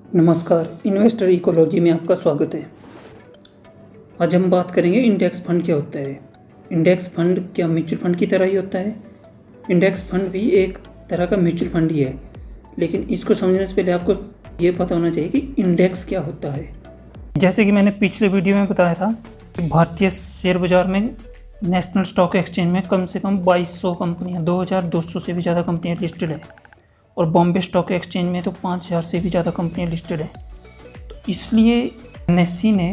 नमस्कार, investor ecology में आपका स्वागत है। आज हम बात करेंगे इंडेक्स फंड क्या होता है। इंडेक्स फंड क्या म्यूचुअल फंड की तरह ही होता है? इंडेक्स फंड भी एक तरह का म्यूचुअल फंड ही है, लेकिन इसको समझने से पहले आपको ये पता होना चाहिए कि इंडेक्स क्या होता है। जैसे कि मैंने पिछले वीडियो में बताया था कि भारतीय शेयर बाजार में नेशनल स्टॉक एक्सचेंज में कम से कम 2200 कंपनियाँ, 2200 से भी ज़्यादा कंपनियाँ लिस्टेड है, और बॉम्बे स्टॉक एक्सचेंज में तो 5000 से भी ज़्यादा कंपनियां लिस्टेड हैं। तो इसलिए एनएससी ने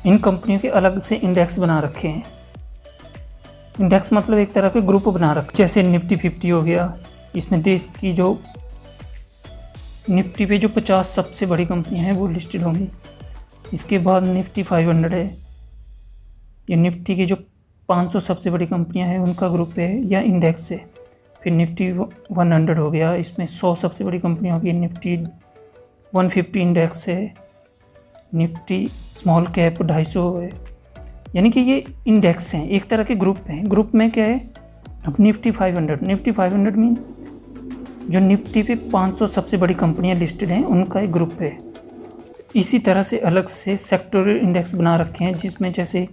इन कंपनियों के अलग से इंडेक्स बना रखे हैं। इंडेक्स मतलब एक तरह के ग्रुप बना रखे, जैसे निफ्टी 50 हो गया। इसमें देश की जो निफ्टी पे जो 50 सबसे बड़ी कंपनियां हैं वो लिस्टेड होंगी। इसके बाद निफ्टी 500 है, ये निफ्टी की जो 500 सबसे बड़ी कंपनियां हैं उनका ग्रुप है या इंडेक्स है। फिर निफ्टी 100 हो गया, इसमें 100 सबसे बड़ी कंपनियाँ होगी। निफ्टी 150 इंडेक्स है, निफ्टी स्मॉल कैप 250 है। यानी कि ये इंडेक्स हैं, एक तरह के ग्रुप हैं। ग्रुप में क्या है, अब निफ्टी 500 मीन्स जो निफ्टी पे 500 सबसे बड़ी कंपनियाँ लिस्टेड हैं उनका एक ग्रुप है। इसी तरह से अलग से सेक्टोरियल इंडेक्स बना रखे हैं, जिसमें जैसे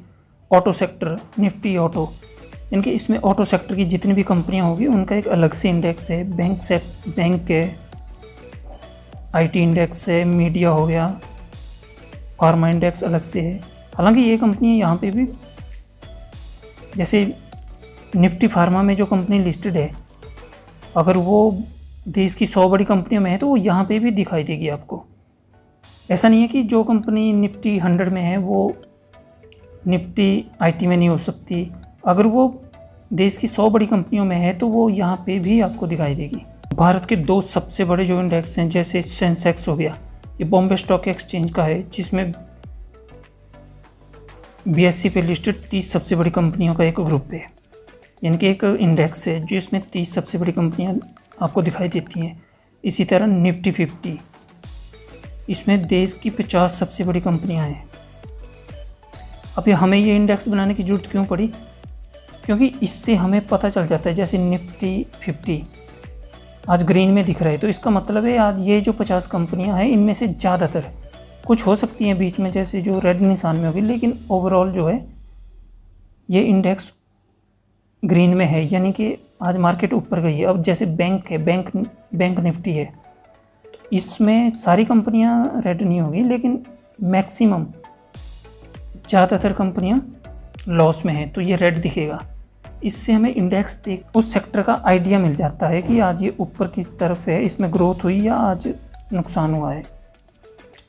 ऑटो सेक्टर, निफ्टी ऑटो, इनके इसमें ऑटो सेक्टर की जितनी भी कंपनियां होगी उनका एक अलग से इंडेक्स है। बैंक है, आईटी इंडेक्स है, मीडिया हो गया, फार्मा इंडेक्स अलग से है। हालांकि ये कंपनियां यहाँ पे भी, जैसे निफ्टी फार्मा में जो कंपनी लिस्टेड है, अगर वो देश की 100 बड़ी कंपनियों में है तो वो यहाँ पे भी दिखाई देगी आपको। ऐसा नहीं है कि जो कंपनी निफ्टी 100 में है वो निफ्टी आईटी में नहीं हो सकती। अगर वो देश की 100 बड़ी कंपनियों में है तो वो यहाँ पे भी आपको दिखाई देगी। भारत के 2 सबसे बड़े जो इंडेक्स हैं, जैसे सेंसेक्स हो गया, ये बॉम्बे स्टॉक एक्सचेंज का है, जिसमें बीएसई पे लिस्टेड 30 सबसे बड़ी कंपनियों का एक ग्रुप है। यानी कि एक इंडेक्स है जिसमें 30 सबसे बड़ी कंपनियाँ आपको दिखाई देती हैं। इसी तरह निफ्टी 50, इसमें देश की 50 सबसे बड़ी कंपनियाँ हैं। अब हमें ये इंडेक्स बनाने की ज़रूरत क्यों पड़ी? क्योंकि इससे हमें पता चल जाता है, जैसे निफ्टी 50 आज ग्रीन में दिख रहा है तो इसका मतलब है आज ये जो 50 कंपनियां हैं इनमें से ज़्यादातर, कुछ हो सकती हैं बीच में जैसे जो रेड निशान में होगी, लेकिन ओवरऑल जो है ये इंडेक्स ग्रीन में है, यानी कि आज मार्केट ऊपर गई है। अब जैसे बैंक है, बैंक निफ्टी है, तो इसमें सारी कंपनियाँ रेड नहीं होगी, लेकिन मैक्सिमम ज़्यादातर कंपनियाँ लॉस में है तो ये रेड दिखेगा। इससे हमें इंडेक्स देख उस सेक्टर का आइडिया मिल जाता है कि आज ये ऊपर की तरफ है, इसमें ग्रोथ हुई या आज नुकसान हुआ है।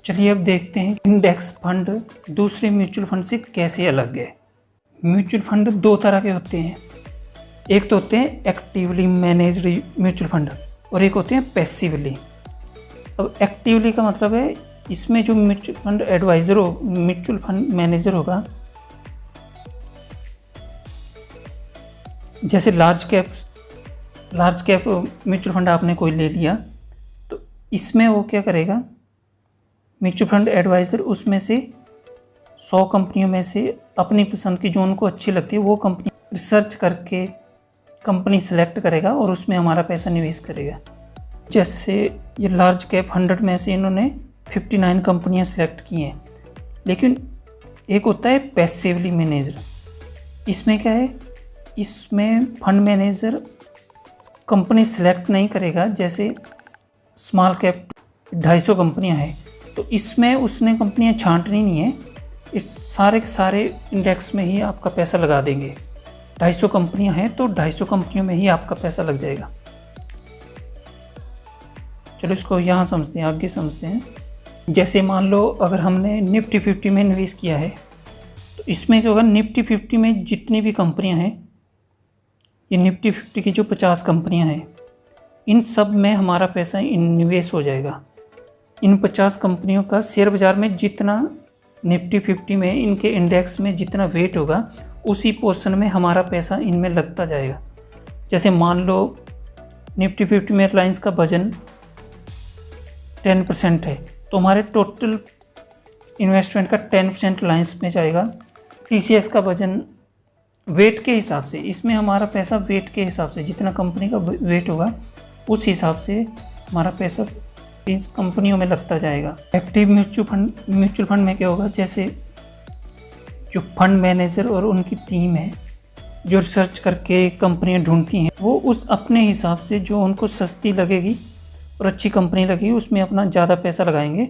चलिए अब देखते हैं इंडेक्स फंड दूसरे म्यूचुअल फंड से कैसे अलग है। म्यूचुअल फंड 2 तरह के होते हैं, एक तो होते हैं एक्टिवली मैनेज्ड म्यूचुअल फंड और एक होते हैं पैसिवली। अब एक्टिवली का मतलब है इसमें जो म्यूचुअल फंड एडवाइज़र हो, म्यूचुअल फंड मैनेजर होगा, जैसे लार्ज कैप म्यूचुअल फंड आपने कोई ले लिया तो इसमें वो क्या करेगा, म्यूचुअल फंड एडवाइज़र उसमें से 100 कंपनियों में से अपनी पसंद की जो उनको अच्छी लगती है वो कंपनी रिसर्च करके कंपनी सेलेक्ट करेगा और उसमें हमारा पैसा निवेश करेगा। जैसे ये लार्ज कैप 100 में से इन्होंने 59 कंपनियां सेलेक्ट की हैं, लेकिन एक होता है पैसिवली मैनेजर। इसमें क्या है, इसमें फंड मैनेजर कंपनी सेलेक्ट नहीं करेगा। जैसे स्मॉल कैप 250 कंपनियां हैं तो इसमें उसने कंपनियां छांटनी नहीं है, इस सारे के सारे इंडेक्स में ही आपका पैसा लगा देंगे। 250 कंपनियां हैं तो 250 कंपनियों में ही आपका पैसा लग जाएगा। चलो इसको यहाँ समझते हैं, आगे समझते हैं। जैसे मान लो अगर हमने निफ्टी 50 में निवेश किया है तो इसमें क्या होगा, निफ्टी 50 में जितनी भी कंपनियां हैं, ये निफ्टी 50 की जो 50 कंपनियां हैं, इन सब में हमारा पैसा निवेश हो जाएगा। इन 50 कंपनियों का शेयर बाज़ार में जितना निफ्टी 50 में इनके इंडेक्स में जितना वेट होगा उसी पोर्शन में हमारा पैसा इनमें लगता जाएगा। जैसे मान लो निफ्टी 50 में रिलायंस का वजन 10% है तो हमारे टोटल इन्वेस्टमेंट का 10% रिलायंस में जाएगा। टीसीएस का वजन वेट के हिसाब से, इसमें हमारा पैसा वेट के हिसाब से, जितना कंपनी का वेट होगा उस हिसाब से हमारा पैसा इस कंपनियों में लगता जाएगा। एक्टिव म्यूचुअल फंड में क्या होगा, जैसे जो फंड मैनेजर और उनकी टीम है जो रिसर्च करके कंपनियां ढूंढती हैं, वो उस अपने हिसाब से जो उनको सस्ती लगेगी और अच्छी कंपनी लगेगी उसमें अपना ज़्यादा पैसा लगाएंगे,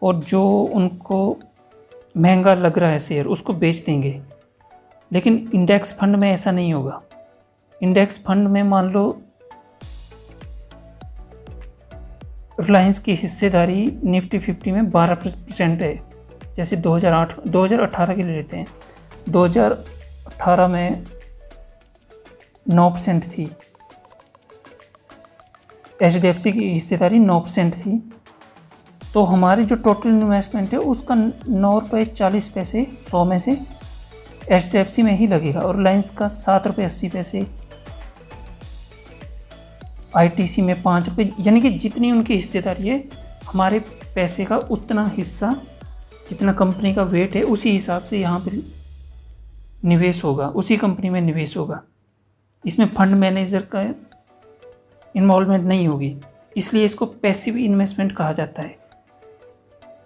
और जो उनको महंगा लग रहा है शेयर उसको बेच देंगे। लेकिन इंडेक्स फंड में ऐसा नहीं होगा। इंडेक्स फंड में मान लो रिलायंस की हिस्सेदारी निफ्टी 50 में 12% है, जैसे 2018 के लिए लेते हैं। 2018 में 9% थी, HDFC की हिस्सेदारी 9% थी, तो हमारी जो टोटल इन्वेस्टमेंट है उसका 9 रुपये 40 पैसे 100 में से HDFC में ही लगेगा, और रिलायंस का 7 रुपये 80 पैसे, ITC में 5 रुपये, यानी कि जितनी उनकी हिस्सेदारी है हमारे पैसे का उतना हिस्सा, जितना कंपनी का वेट है उसी हिसाब से यहाँ पर निवेश होगा, उसी कंपनी में निवेश होगा। इसमें फंड मैनेजर का इन्वॉल्वमेंट नहीं होगी, इसलिए इसको पैसिव इन्वेस्टमेंट कहा जाता है।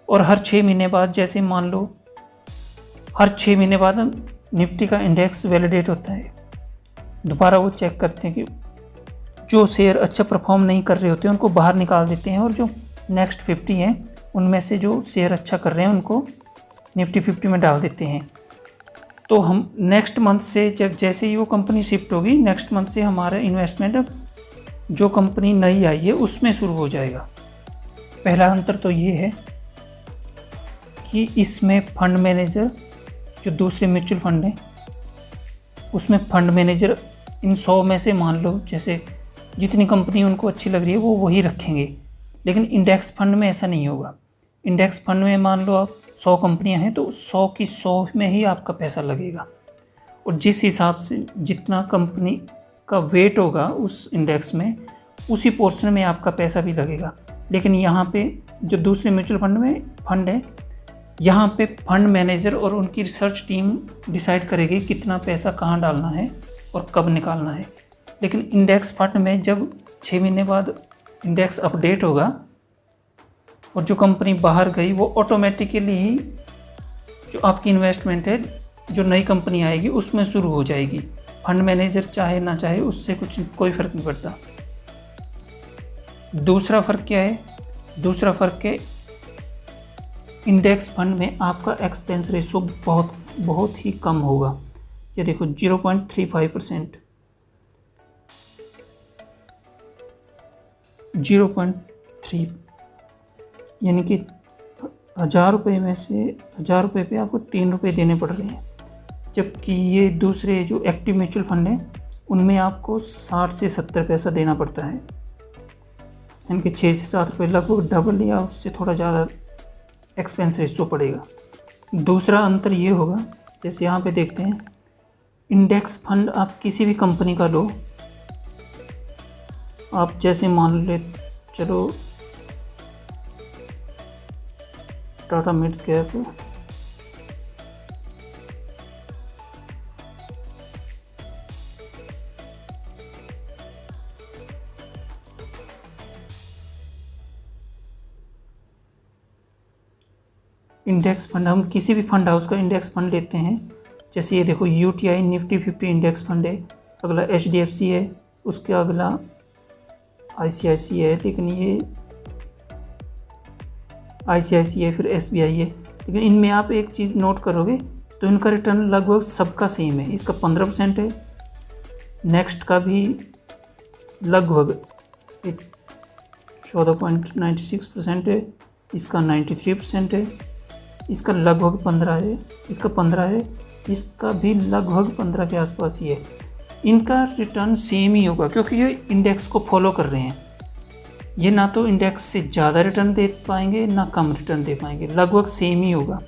और हर 6 महीने बाद, जैसे मान लो हर 6 महीने बाद निफ्टी का इंडेक्स वैलिडेट होता है, दोबारा वो चेक करते हैं कि जो शेयर अच्छा परफॉर्म नहीं कर रहे होते हैं उनको बाहर निकाल देते हैं, और जो नेक्स्ट 50 हैं उनमें से जो शेयर अच्छा कर रहे हैं उनको निफ्टी 50 में डाल देते हैं। तो हम नेक्स्ट मंथ से, जब जैसे ही वो कंपनी शिफ्ट होगी, नेक्स्ट मंथ से हमारा इन्वेस्टमेंट जो कंपनी नई आई है उसमें शुरू हो जाएगा। पहला अंतर तो ये है कि इसमें फंड मैनेजर, जो दूसरे म्यूचुअल फंड हैं उसमें फंड मैनेजर इन 100 में से मान लो जैसे जितनी कंपनी उनको अच्छी लग रही है वो वही रखेंगे। लेकिन इंडेक्स फंड में ऐसा नहीं होगा। इंडेक्स फंड में मान लो आप 100 कंपनियां हैं तो 100 की 100 में ही आपका पैसा लगेगा, और जिस हिसाब से जितना कंपनी का वेट होगा उस इंडेक्स में उसी पोर्शन में आपका पैसा भी लगेगा। लेकिन यहाँ पे जो दूसरे म्यूचुअल फंड में फंड है, यहाँ पे फंड मैनेजर और उनकी रिसर्च टीम डिसाइड करेगी कितना पैसा कहाँ डालना है और कब निकालना है। लेकिन इंडेक्स फंड में जब 6 महीने बाद इंडेक्स अपडेट होगा और जो कंपनी बाहर गई वो ऑटोमेटिकली ही जो आपकी इन्वेस्टमेंट है, जो नई कंपनी आएगी उसमें शुरू हो जाएगी। फंड मैनेजर चाहे ना चाहे उससे कोई फ़र्क नहीं पड़ता। दूसरा फ़र्क क्या है? दूसरा फ़र्क है इंडेक्स फंड में आपका एक्सपेंस रेशो बहुत ही कम होगा। ये देखो 0.35%, 0.3, यानी कि 1000 रुपये में से 1000 रुपये पे आपको 3 रुपये देने पड़ रहे हैं। जबकि ये दूसरे जो एक्टिव म्यूचुअल फंड हैं उनमें आपको 60 से 70 पैसा देना पड़ता है, यानी कि 6 से 7 रुपये, लगभग डबल या उससे थोड़ा ज़्यादा एक्सपेंस रेशो पड़ेगा। दूसरा अंतर ये होगा, जैसे यहाँ पे देखते हैं इंडेक्स फंड आप किसी भी कंपनी का लो, आप जैसे मान ले चलो Tata mid cap, index fund, हम किसी भी फंड हाउस का इंडेक्स फंड लेते हैं। जैसे ये देखो UTI निफ्टी 50 इंडेक्स फंड है, अगला HDFC है, उसके अगला ICICI है, लेकिन ये ICICI है, फिर SBI है। लेकिन इनमें आप एक चीज़ नोट करोगे तो इनका रिटर्न लगभग सबका सेम है। इसका 15% है, नेक्स्ट का भी लगभग 14.96% है, इसका 93% है, इसका लगभग 15 है, इसका 15 है, इसका भी लगभग 15 के आसपास ही है। इनका रिटर्न सेम ही होगा क्योंकि ये इंडेक्स को फॉलो कर रहे हैं। ये ना तो इंडेक्स से ज़्यादा रिटर्न दे पाएंगे ना कम रिटर्न दे पाएंगे, लगभग सेम ही होगा।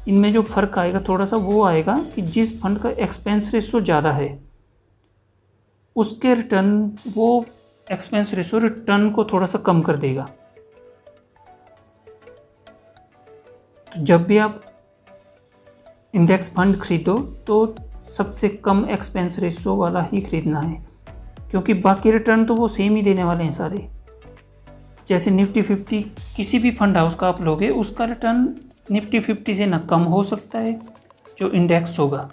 इनमें जो फ़र्क आएगा थोड़ा सा वो आएगा कि जिस फंड का एक्सपेंस रेशो ज़्यादा है उसके रिटर्न, वो एक्सपेंस रेशो रिटर्न को थोड़ा सा कम कर देगा। तो जब भी आप इंडेक्स फंड खरीदो तो सबसे कम एक्सपेंस रेशो वाला ही खरीदना है, क्योंकि बाकी रिटर्न तो वो सेम ही देने वाले हैं सारे। जैसे निफ्टी 50 किसी भी फंड हाउस का आप लोगे, उसका रिटर्न निफ्टी 50 से ना कम हो सकता है जो इंडेक्स होगा,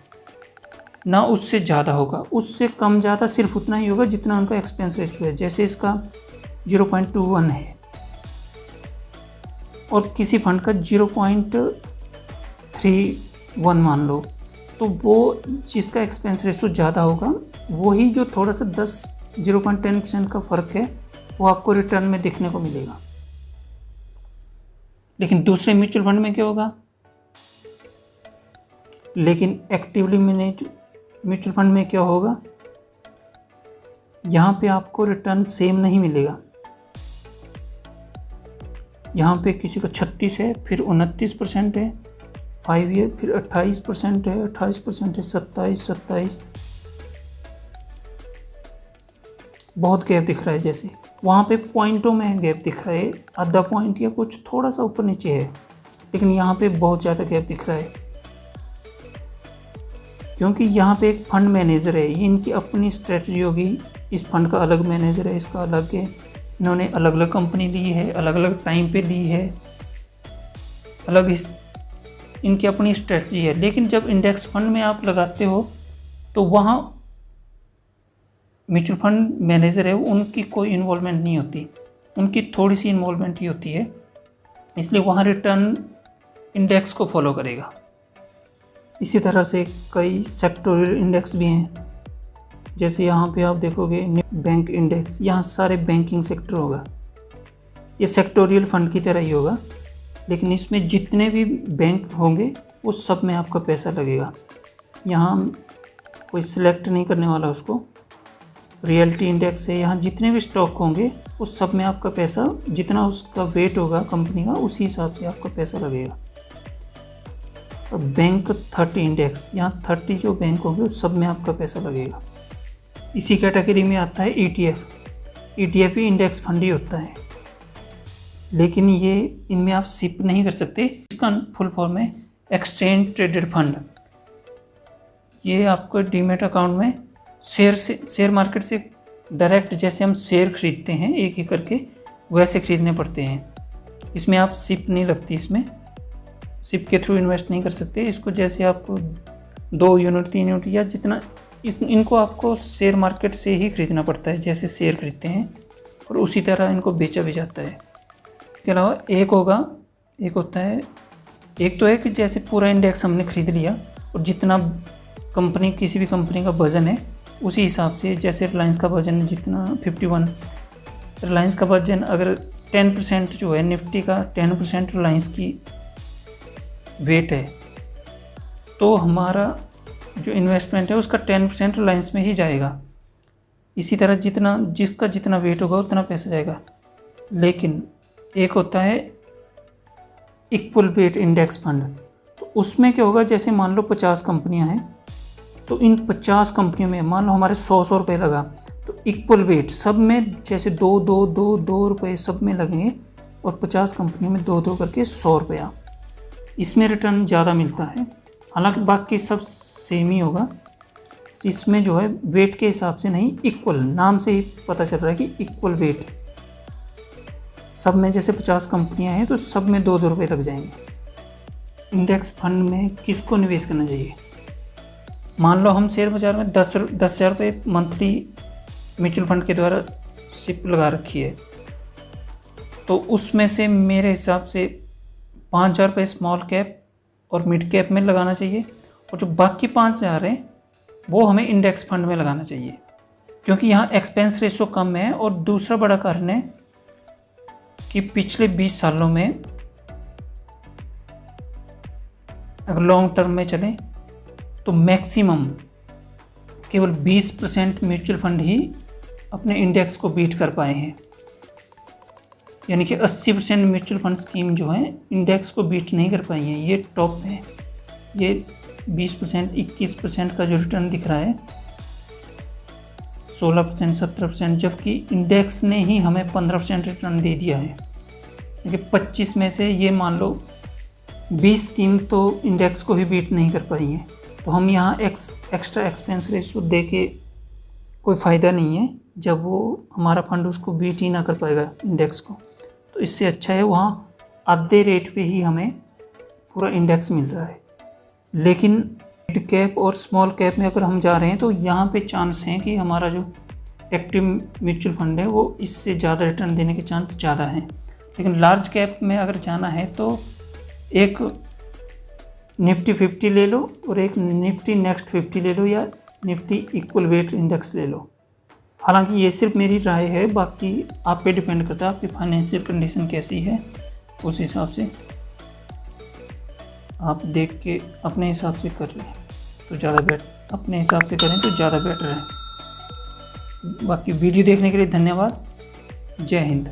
ना उससे ज़्यादा होगा। उससे कम ज़्यादा सिर्फ उतना ही होगा जितना उनका एक्सपेंस रेशियो है। जैसे इसका 0.21 है और किसी फंड का 0.31 मान लो, तो वो जिसका एक्सपेंस रेशियो ज़्यादा होगा वही जो थोड़ा सा 0.10% का फ़र्क है वो आपको रिटर्न में देखने को मिलेगा। लेकिन दूसरे म्यूचुअल फंड में क्या होगा, लेकिन एक्टिवली मैनेज म्यूचुअल फंड में क्या होगा, यहाँ पे आपको रिटर्न सेम नहीं मिलेगा। यहाँ पे किसी का 36 है, फिर 29% है 5 ईयर, फिर 28% है, 28% है 27, बहुत गैप दिख रहा है। जैसे वहाँ पे पॉइंटों में गैप दिख रहा है, आधा पॉइंट या कुछ थोड़ा सा ऊपर नीचे है, लेकिन यहाँ पे बहुत ज़्यादा गैप दिख रहा है क्योंकि यहाँ पे एक फंड मैनेजर है, ये इनकी अपनी स्ट्रेटजी होगी। इस फंड का अलग मैनेजर है, इसका अलग है, इन्होंने अलग अलग कंपनी ली है, अलग अलग टाइम पे ली है, अलग इनकी अपनी स्ट्रेटजी है। लेकिन जब इंडेक्स फंड में आप लगाते हो तो वहाँ म्यूचुअल फंड मैनेजर है, उनकी कोई इन्वॉल्वमेंट नहीं होती, उनकी थोड़ी सी इन्वॉल्वमेंट ही होती है, इसलिए वहाँ रिटर्न इंडेक्स को फॉलो करेगा। इसी तरह से कई सेक्टोरियल इंडेक्स भी हैं, जैसे यहाँ पे आप देखोगे बैंक इंडेक्स, यहाँ सारे बैंकिंग सेक्टर होगा, ये सेक्टोरियल फंड की तरह ही होगा, लेकिन इसमें जितने भी बैंक होंगे वो सब में आपका पैसा लगेगा। यहाँ कोई सिलेक्ट नहीं करने वाला उसको। रियलिटी इंडेक्स है, यहाँ जितने भी स्टॉक होंगे उस सब में आपका पैसा, जितना उसका वेट होगा कंपनी का, उसी हिसाब से आपका पैसा लगेगा। और बैंक 30 इंडेक्स, यहाँ 30 जो बैंक होंगे उस सब में आपका पैसा लगेगा। इसी कैटेगरी में आता है ETF। ETF भी इंडेक्स फंड ही होता है, लेकिन ये इनमें आप सिप नहीं कर सकते। इसका फुल फॉर्म है एक्सचेंज ट्रेडेड फंड। ये आपको डीमेट अकाउंट में शेयर मार्केट से डायरेक्ट, जैसे हम शेयर खरीदते हैं एक एक करके, वैसे खरीदने पड़ते हैं। इसमें आप सिप नहीं लगती, इसमें सिप के थ्रू इन्वेस्ट नहीं कर सकते। इसको जैसे आपको 2 यूनिट 3 यूनिट या जितना, इनको आपको शेयर मार्केट से ही खरीदना पड़ता है, जैसे शेयर खरीदते हैं, और उसी तरह इनको बेचा भी जाता है। इसके अलावा एक होता है, एक तो है कि जैसे पूरा इंडेक्स हमने खरीद लिया और जितना कंपनी, किसी भी कंपनी का वजन है उसी हिसाब से, जैसे रिलायंस का वजन जितना 51, रिलायंस का वजन अगर 10% जो है निफ्टी का 10% रिलायंस की वेट है, तो हमारा जो इन्वेस्टमेंट है उसका 10% रिलायंस में ही जाएगा। इसी तरह जिसका जितना वेट होगा उतना पैसा जाएगा। लेकिन एक होता है इक्वल वेट इंडेक्स फंड, तो उसमें क्या होगा, जैसे मान लो 50 कंपनियां हैं, तो इन 50 कंपनियों में मान लो हमारे 100 रुपये लगा, तो इक्वल वेट सब में जैसे 2 रुपये सब में लगेंगे, और 50 कंपनियों में 2 करके 100 रुपया। इसमें रिटर्न ज़्यादा मिलता है, हालांकि बाकी सब सेम ही होगा। इसमें जो है वेट के हिसाब से नहीं, इक्वल, नाम से ही पता चल रहा है कि इक्वल वेट। सब में जैसे 50 कंपनियां हैं तो सब में 2 रुपये लग जाएंगे। इंडेक्स फंड में किसको निवेश करना चाहिए? मान लो हम शेयर बाज़ार में 10,000 रुपये मंथली म्यूचुअल फंड के द्वारा सिप लगा रखी है, तो उसमें से मेरे हिसाब से 5,000 रुपये स्मॉल कैप और मिड कैप में लगाना चाहिए, और जो बाकी 5,000 हैं वो हमें इंडेक्स फंड में लगाना चाहिए, क्योंकि यहाँ एक्सपेंस रेशो कम है। और दूसरा बड़ा कारण है कि पिछले 20 सालों में अगर लॉन्ग टर्म में चलें तो मैक्सिमम केवल 20% म्यूचुअल फंड ही अपने इंडेक्स को बीट कर पाए हैं, यानी कि 80% म्यूचुअल फंड स्कीम जो है इंडेक्स को बीट नहीं कर पाई हैं। ये टॉप है, ये 20% 21% का जो रिटर्न दिख रहा है, 16% 17%, जबकि इंडेक्स ने ही हमें 15% रिटर्न दे दिया है। क्योंकि 25 में से ये मान लो 20 स्कीम तो इंडेक्स को ही बीट नहीं कर पाई है, तो हम यहाँ एक्स्ट्रा एक्सपेंस रेशो दे के कोई फ़ायदा नहीं है, जब वो हमारा फंड उसको बीट ही ना कर पाएगा इंडेक्स को। तो इससे अच्छा है वहाँ आधे रेट पे ही हमें पूरा इंडेक्स मिल रहा है। लेकिन मिड कैप और स्मॉल कैप में अगर हम जा रहे हैं तो यहाँ पे चांस हैं कि हमारा जो एक्टिव म्यूचुअल फंड है वो इससे ज़्यादा रिटर्न देने के चांस ज़्यादा हैं। लेकिन लार्ज कैप में अगर जाना है तो एक निफ्टी 50 ले लो और एक निफ्टी नेक्स्ट 50 ले लो या निफ्टी इक्वल वेट इंडेक्स ले लो। हालांकि ये सिर्फ मेरी राय है, बाकी आप पे डिपेंड करता है आपकी फाइनेंशियल कंडीशन कैसी है, उस हिसाब से आप देख के अपने हिसाब से कर लें तो ज़्यादा अपने हिसाब से करें तो ज़्यादा बेटर है। बाकी वीडियो देखने के लिए धन्यवाद। जय हिंद।